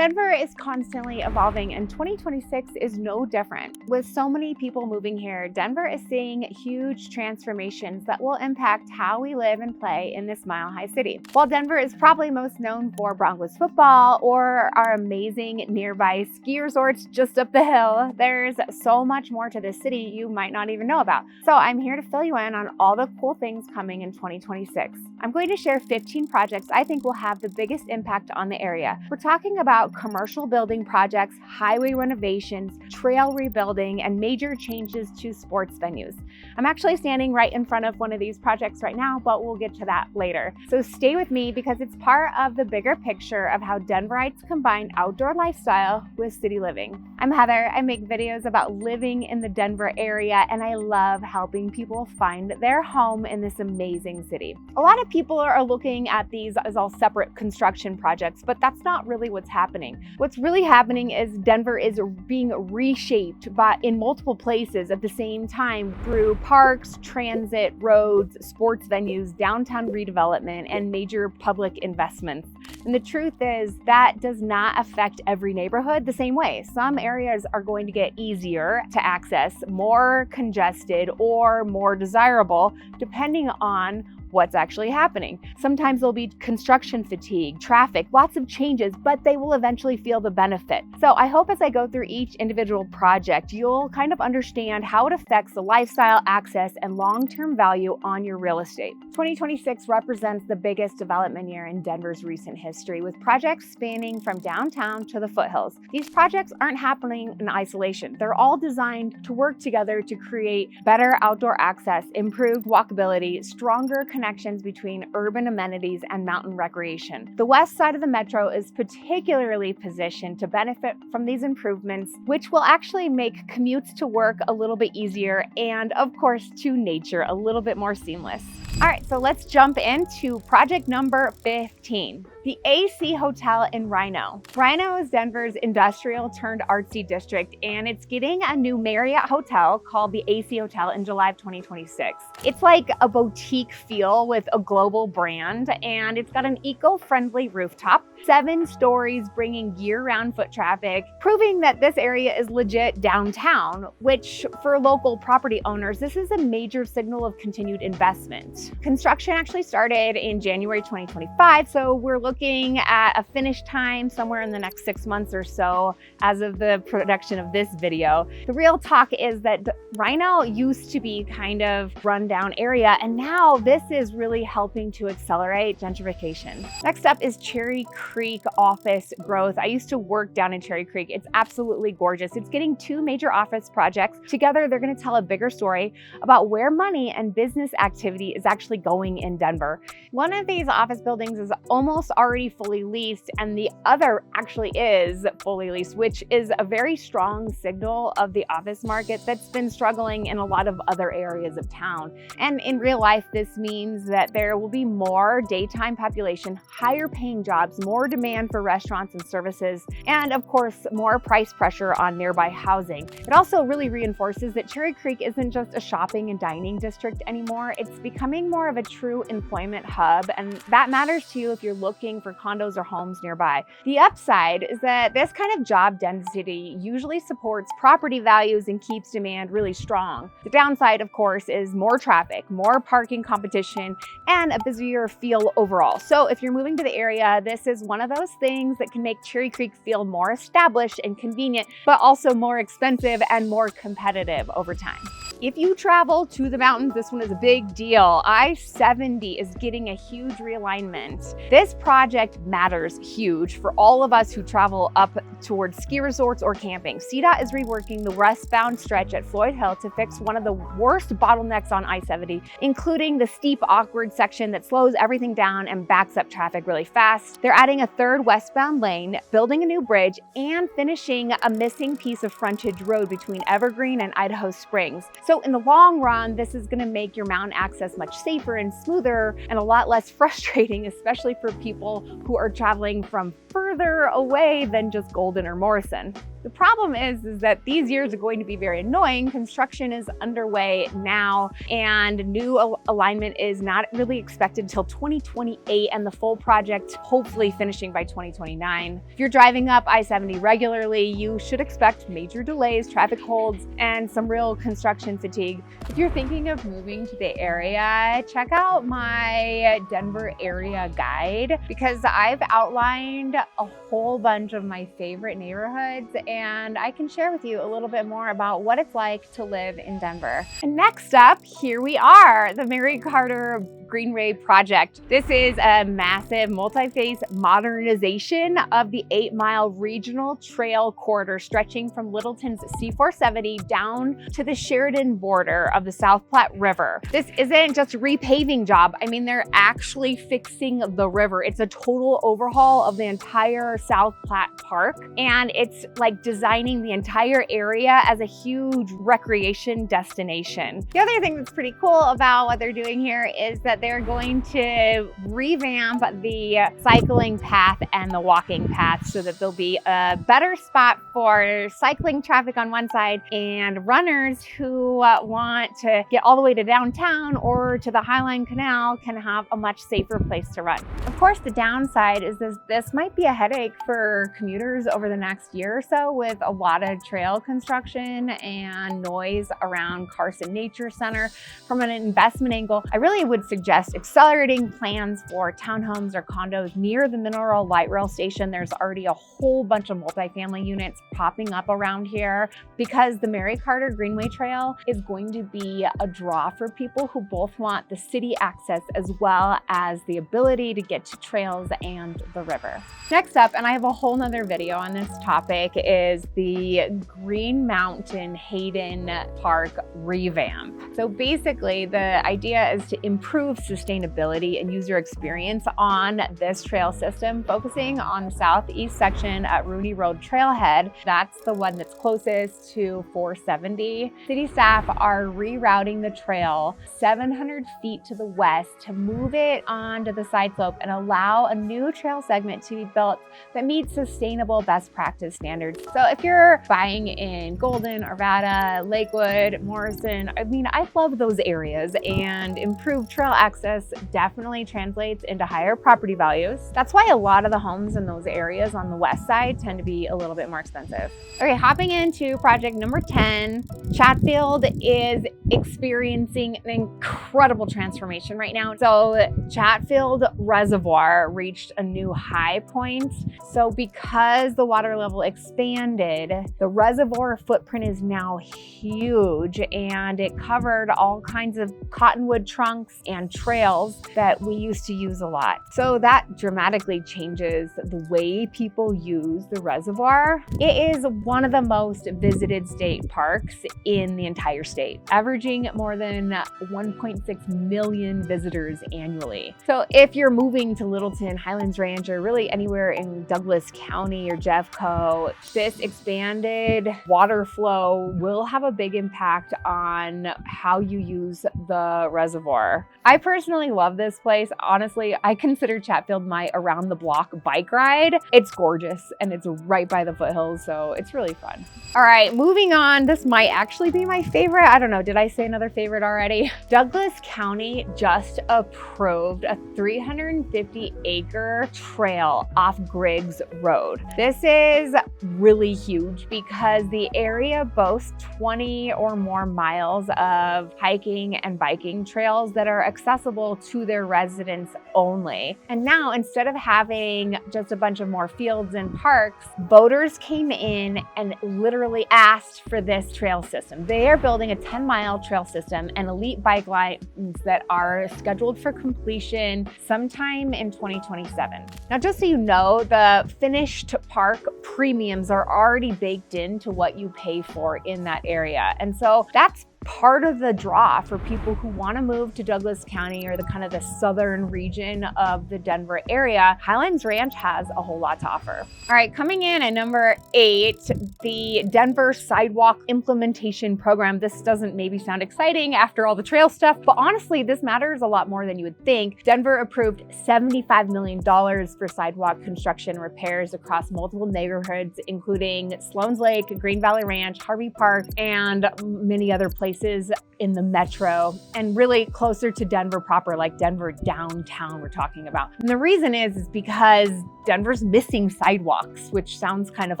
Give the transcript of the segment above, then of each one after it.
Denver is constantly evolving, and 2026 is no different. With so many people moving here, Denver is seeing huge transformations that will impact how we live and play in this mile-high city. While Denver is probably most known for Broncos football or our amazing nearby ski resorts just up the hill, there's so much more to this city you might not even know about. So I'm here to fill you in on all the cool things coming in 2026. I'm going to share 15 projects I think will have the biggest impact on the area. We're talking about commercial building projects, highway renovations, trail rebuilding, and major changes to sports venues. I'm actually standing right in front of one of these projects right now, but we'll get to that later. So stay with me because it's part of the bigger picture of how Denverites combine outdoor lifestyle with city living. I'm Heather. I make videos about living in the Denver area, and I love helping people find their home in this amazing city. A lot of people are looking at these as all separate construction projects, but that's not really what's happening. What's really happening is Denver is being reshaped in multiple places at the same time through parks, transit, roads, sports venues, downtown redevelopment, and major public investments. And the truth is that does not affect every neighborhood the same way. Some areas are going to get easier to access, more congested, or more desirable, depending on what's actually happening. Sometimes there'll be construction fatigue, traffic, lots of changes, but they will eventually feel the benefit. So I hope as I go through each individual project, you'll kind of understand how it affects the lifestyle, access, and long-term value on your real estate. 2026 represents the biggest development year in Denver's recent history, with projects spanning from downtown to the foothills. These projects aren't happening in isolation. They're all designed to work together to create better outdoor access, improved walkability, stronger connections between urban amenities and mountain recreation. The west side of the metro is particularly positioned to benefit from these improvements, which will actually make commutes to work a little bit easier and, of course, to nature a little bit more seamless. All right, so let's jump into project number 15. The AC Hotel in Reno. Reno is Denver's industrial turned artsy district, and it's getting a new Marriott hotel called the AC Hotel in July of 2026. It's like a boutique feel with a global brand, and it's got an eco-friendly rooftop, 7 stories bringing year-round foot traffic, proving that this area is legit downtown, which for local property owners, this is a major signal of continued investment. Construction actually started in January 2025, so we're looking at a finish time somewhere in the next 6 months or so as of the production of this video. The real talk is that Reno used to be kind of rundown area, and now this is really helping to accelerate gentrification. Next up is Cherry Creek office growth. I used to work down in Cherry Creek. It's absolutely gorgeous. It's getting 2 major office projects. Together, they're going to tell a bigger story about where money and business activity is actually going in Denver. One of these office buildings is almost already fully leased, and the other actually is fully leased, which is a very strong signal of the office market that's been struggling in a lot of other areas of town. And in real life, this means that there will be more daytime population, higher paying jobs, more demand for restaurants and services, and of course, more price pressure on nearby housing. It also really reinforces that Cherry Creek isn't just a shopping and dining district anymore. It's becoming more of a true employment hub, and that matters to you if you're looking for condos or homes nearby. The upside is that this kind of job density usually supports property values and keeps demand really strong. The downside, of course, is more traffic, more parking competition, and a busier feel overall. So if you're moving to the area, this is one of those things that can make Cherry Creek feel more established and convenient, but also more expensive and more competitive over time. If you travel to the mountains, this one is a big deal. I-70 is getting a huge realignment. This project matters huge for all of us who travel up towards ski resorts or camping. CDOT is reworking the westbound stretch at Floyd Hill to fix one of the worst bottlenecks on I-70, including the steep, awkward section that slows everything down and backs up traffic really fast. They're adding a 3rd westbound lane, building a new bridge, and finishing a missing piece of frontage road between Evergreen and Idaho Springs. So in the long run, this is going to make your mountain access much safer and smoother and a lot less frustrating, especially for people who are traveling from further away than just Golden or Morrison. The problem is that these years are going to be very annoying. Construction is underway now, and new alignment is not really expected until 2028, and the full project hopefully finishing by 2029. If you're driving up I-70 regularly, you should expect major delays, traffic holds, and some real construction fatigue. If you're thinking of moving to the area, check out my Denver area guide, because I've outlined a whole bunch of my favorite neighborhoods, and I can share with you a little bit more about what it's like to live in Denver. And next up, here we are, the Mary Carter Greenway project. This is a massive multi-phase modernization of the 8-mile regional trail corridor stretching from Littleton's C-470 down to the Sheridan border of the South Platte River. This isn't just a repaving job. I mean, they're actually fixing the river. It's a total overhaul of the entire South Platte Park, and it's like designing the entire area as a huge recreation destination. The other thing that's pretty cool about what they're doing here is that they're going to revamp the cycling path and the walking path so that there'll be a better spot for cycling traffic on one side, and runners who want to get all the way to downtown or to the Highline Canal can have a much safer place to run. Of course, the downside is this might be a headache for commuters over the next year or so, with a lot of trail construction and noise around Carson Nature Center. From an investment angle, I really would suggest accelerating plans for townhomes or condos near the Mineral Light Rail station. There's already a whole bunch of multifamily units popping up around here, because the Mary Carter Greenway Trail is going to be a draw for people who both want the city access as well as the ability to get to trails and the river. Next up, and I have a whole nother video on this topic, is the Green Mountain Hayden Park revamp. So basically, the idea is to improve sustainability and user experience on this trail system, focusing on the southeast section at Rooney Road Trailhead. That's the one that's closest to 470. City staff are rerouting the trail 700 feet to the west to move it onto the side slope and allow a new trail segment to be built that meets sustainable best practice standards. So if you're buying in Golden, Arvada, Lakewood, Morrison, I mean, I love those areas, and improved trail access definitely translates into higher property values. That's why a lot of the homes in those areas on the west side tend to be a little bit more expensive. Okay, hopping into project number 10, Chatfield is experiencing an incredible transformation right now. So Chatfield Reservoir reached a new high point. So because the water level expanded, the reservoir footprint is now huge, and it covered all kinds of cottonwood trunks and trails that we used to use a lot. So that dramatically changes the way people use the reservoir. It is one of the most visited state parks in the entire state, averaging more than 1.6 million visitors annually. So if you're moving to Littleton, Highlands Ranch, or really anywhere in Douglas County or Jeffco, this expanded water flow will have a big impact on how you use the reservoir. I personally love this place. Honestly, I consider Chatfield my around the block bike ride. It's gorgeous, and it's right by the foothills, so it's really fun. All right, moving on. This might actually be my favorite. I don't know, did I say another favorite already? Douglas County just approved a 350-acre trail off Griggs Road. This is really huge because the area boasts 20 or more miles of hiking and biking trails that are accessible to their residents only. And now, instead of having just a bunch of more fields and parks, voters came in and literally asked for this trail system. They are building a 10-mile trail system and elite bike lines that are scheduled for completion sometime in 2027. Now, just so you know, the finished park premiums are already baked into what you pay for in that area. And so that's part of the draw for people who want to move to Douglas County or the kind of the southern region of the Denver area. Highlands Ranch has a whole lot to offer. All right, coming in at number 8, the Denver Sidewalk Implementation Program. This doesn't maybe sound exciting after all the trail stuff, but honestly, this matters a lot more than you would think. Denver approved $75 million for sidewalk construction repairs across multiple neighborhoods, including Sloan's Lake, Green Valley Ranch, Harvey Park, and many other places in the metro, and really closer to Denver proper, like Denver downtown we're talking about. And the reason is because Denver's missing sidewalks, which sounds kind of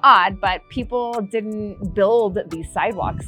odd, but people didn't build these sidewalks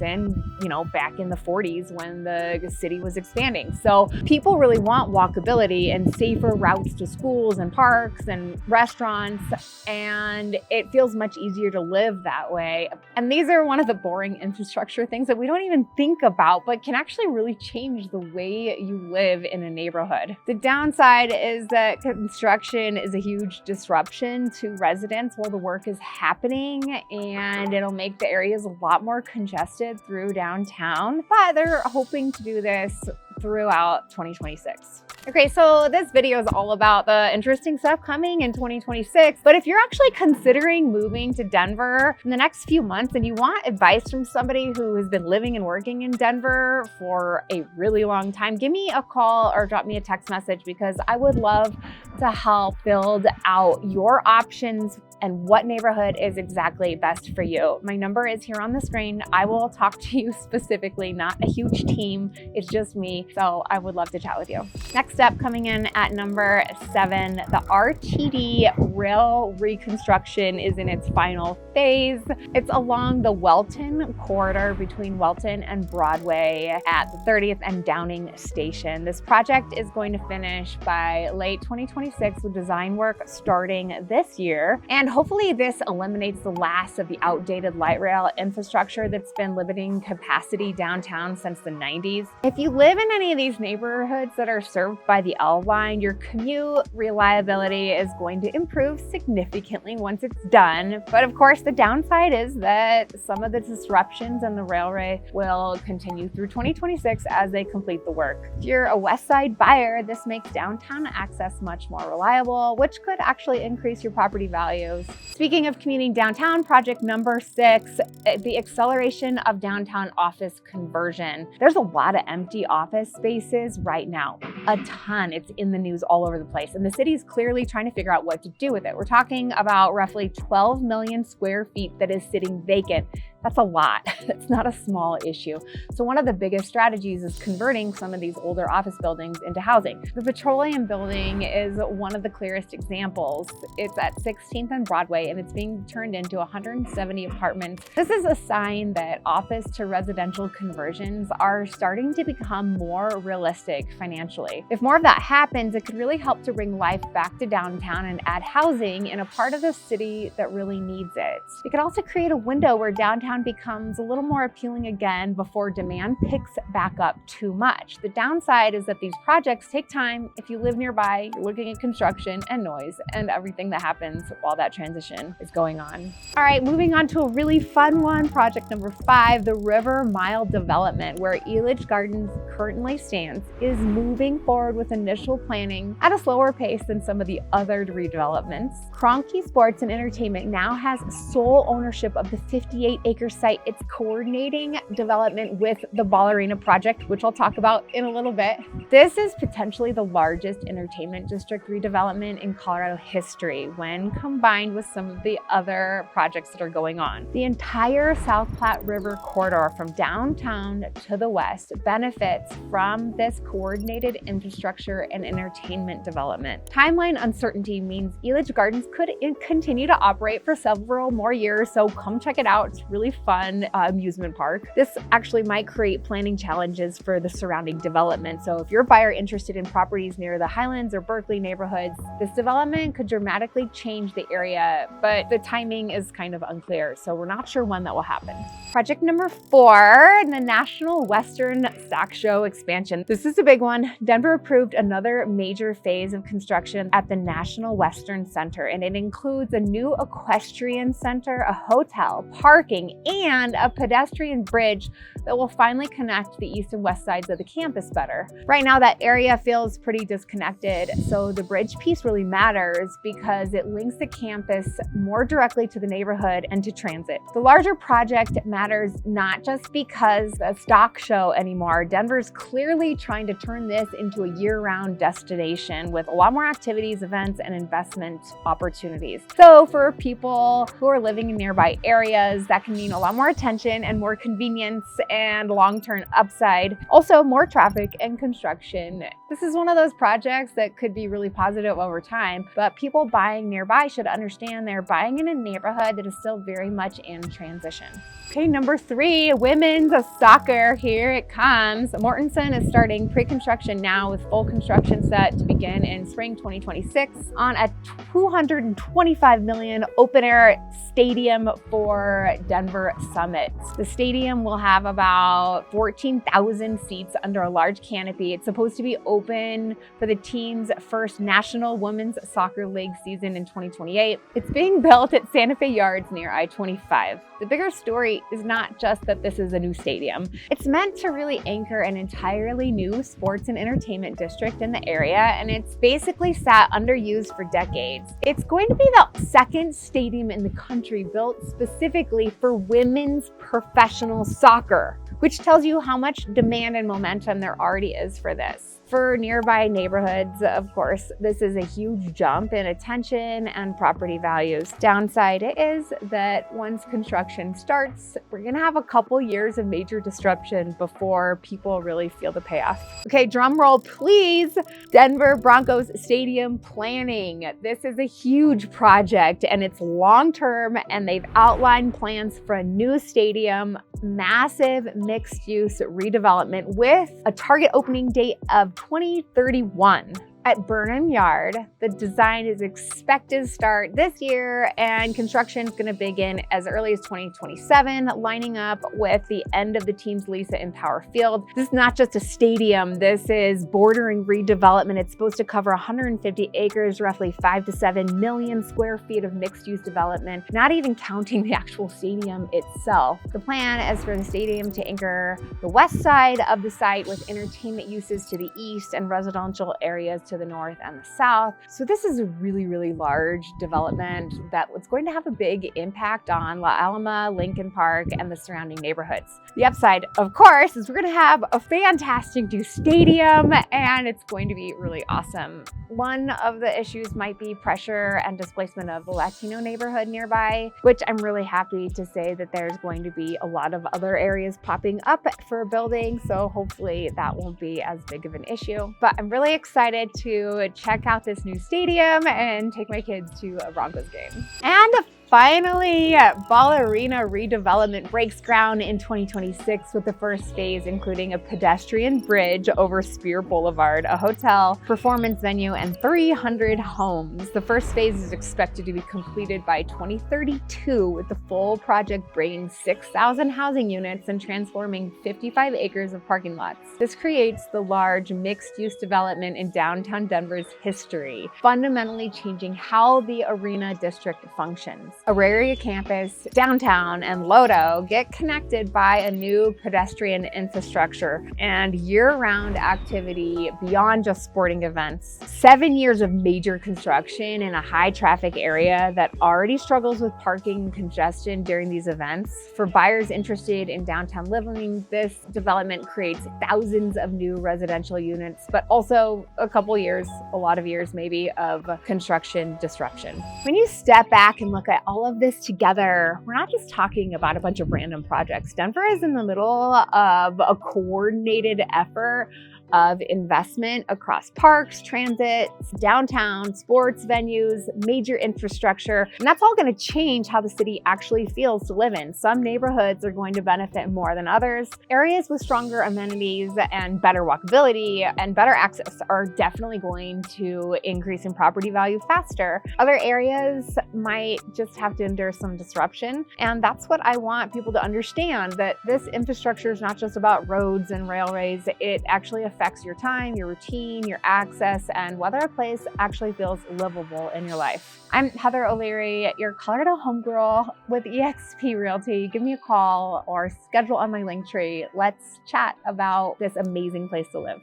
back in the 40s when the city was expanding. So people really want walkability and safer routes to schools and parks and restaurants, and it feels much easier to live that way. And these are one of the boring infrastructure things that we don't even think about, but can actually really change the way you live in a neighborhood. The downside is that construction is a huge disruption to residents while the work is happening, and it'll make the areas a lot more congested through downtown, but they're hoping to do this throughout 2026. Okay, so this video is all about the interesting stuff coming in 2026, but if you're actually considering moving to Denver in the next few months and you want advice from somebody who has been living and working in Denver for a really long time, give me a call or drop me a text message, because I would love to help build out your options and what neighborhood is exactly best for you. My number is here on the screen. I will talk to you specifically, not a huge team. It's just me. So I would love to chat with you. Next up, coming in at number 7, the RTD rail reconstruction is in its final phase. It's along the Welton corridor between Welton and Broadway at the 30th and Downing Station. This project is going to finish by late 2026 with design work starting this year. And hopefully this eliminates the last of the outdated light rail infrastructure that's been limiting capacity downtown since the 90s. If you live in any of these neighborhoods that are served by the L line, your commute reliability is going to improve significantly once it's done. But of course, the downside is that some of the disruptions in the railway will continue through 2026 as they complete the work. If you're a West Side buyer, this makes downtown access much more reliable, which could actually increase your property values. Speaking of commuting downtown, project number 6, the acceleration of downtown office conversion. There's a lot of empty office spaces right now, a ton. It's in the news all over the place, and the city's clearly trying to figure out what to do with it. We're talking about roughly 12 million square feet that is sitting vacant. That's a lot. That's not a small issue. So one of the biggest strategies is converting some of these older office buildings into housing. The Petroleum Building is one of the clearest examples. It's at 16th and Broadway, and it's being turned into 170 apartments. This is a sign that office to residential conversions are starting to become more realistic financially. If more of that happens, it could really help to bring life back to downtown and add housing in a part of the city that really needs it. It could also create a window where downtown becomes a little more appealing again before demand picks back up too much. The downside is that these projects take time. If you live nearby, you're looking at construction and noise and everything that happens while that transition is going on. All right, moving on to a really fun one, project number 5, the River Mile development, where Elitch Gardens currently stands, is moving forward with initial planning at a slower pace than some of the other redevelopments. Kroenke Sports and Entertainment now has sole ownership of the 58-acre site. It's coordinating development with the Ball Arena project, which I'll talk about in a little bit. This is potentially the largest entertainment district redevelopment in Colorado history when combined with some of the other projects that are going on. The entire South Platte River corridor from downtown to the west benefits from this coordinated infrastructure and entertainment development. Timeline uncertainty means Elitch Gardens could continue to operate for several more years, so come check it out. It's really fun amusement park. This actually might create planning challenges for the surrounding development. So if you're a buyer interested in properties near the Highlands or Berkeley neighborhoods, this development could dramatically change the area, but the timing is kind of unclear, so we're not sure when that will happen. Project number 4, the National Western Stock Show expansion. This is a big one. Denver approved another major phase of construction at the National Western Center, and it includes a new equestrian center, a hotel, parking, and a pedestrian bridge that will finally connect the east and west sides of the campus better. Right now, that area feels pretty disconnected, so the bridge piece really matters because it links the campus more directly to the neighborhood and to transit. The larger project matters not just because the stock show anymore. Denver's clearly trying to turn this into a year-round destination with a lot more activities, events, and investment opportunities. So for people who are living in nearby areas, that can mean a lot more attention and more convenience and long-term upside. Also, more traffic and construction. This is one of those projects that could be really positive over time, but people buying nearby should understand they're buying in a neighborhood that is still very much in transition. Okay, number 3, women's soccer. Here it comes. Mortensen is starting pre-construction now with full construction set to begin in spring 2026 on a $225 million open-air stadium for Denver Summit. The stadium will have about 14,000 seats under a large canopy. It's supposed to be open for the team's first National Women's Soccer League season in 2028. It's being built at Santa Fe Yards near I-25. The bigger story is not just that this is a new stadium. It's meant to really anchor an entirely new sports and entertainment district in the area, and it's basically sat underused for decades. It's going to be the second stadium in the country built specifically for women's professional soccer, which tells you how much demand and momentum there already is for this. For nearby neighborhoods, of course, this is a huge jump in attention and property values. Downside is that once construction starts, we're gonna have a couple years of major disruption before people really feel the payoff. Okay, drum roll, please. Denver Broncos Stadium planning. This is a huge project and it's long-term, and they've outlined plans for a new stadium, massive mixed-use redevelopment with a target opening date of 2031. At Burnham Yard, the design is expected to start this year and construction is going to begin as early as 2027, lining up with the end of the team's lease at Empower Field. This is not just a stadium, this is bordering redevelopment. It's supposed to cover 150 acres, roughly 5 to 7 million square feet of mixed-use development, not even counting the actual stadium itself. The plan is for the stadium to anchor the west side of the site with entertainment uses to the east and residential areas to the north and the south. So this is a really, really large development that's going to have a big impact on La Alama, Lincoln Park, and the surrounding neighborhoods. The upside, of course, is we're going to have a fantastic new stadium and it's going to be really awesome. One of the issues might be pressure and displacement of the Latino neighborhood nearby, which I'm really happy to say that there's going to be a lot of other areas popping up for building. So hopefully that won't be as big of an issue. But I'm really excited to check out this new stadium and take my kids to a Broncos game. And finally, Ball Arena redevelopment breaks ground in 2026 with the first phase including a pedestrian bridge over Spear Boulevard, a hotel, performance venue, and 300 homes. The first phase is expected to be completed by 2032, with the full project bringing 6,000 housing units and transforming 55 acres of parking lots. This creates the large mixed-use development in downtown Denver's history, fundamentally changing how the arena district functions. Auraria campus, downtown, and Lodo get connected by a new pedestrian infrastructure and year-round activity beyond just sporting events. 7 years of major construction in a high-traffic area that already struggles with parking and congestion during these events. For buyers interested in downtown living, this development creates thousands of new residential units, but also a lot of years maybe, of construction disruption. When you step back and look at all of this together, we're not just talking about a bunch of random projects. Denver is in the middle of a coordinated effort of investment across parks, transit, downtown, sports venues, major infrastructure. And that's all going to change how the city actually feels to live in. Some neighborhoods are going to benefit more than others. Areas with stronger amenities and better walkability and better access are definitely going to increase in property value faster. Other areas might just have to endure some disruption. And that's what I want people to understand, that this infrastructure is not just about roads and railways. It actually affects affects your time, your routine, your access, and whether a place actually feels livable in your life. I'm Heather O'Leary, your Colorado homegirl with eXp Realty. Give me a call or schedule on my Linktree. Let's chat about this amazing place to live.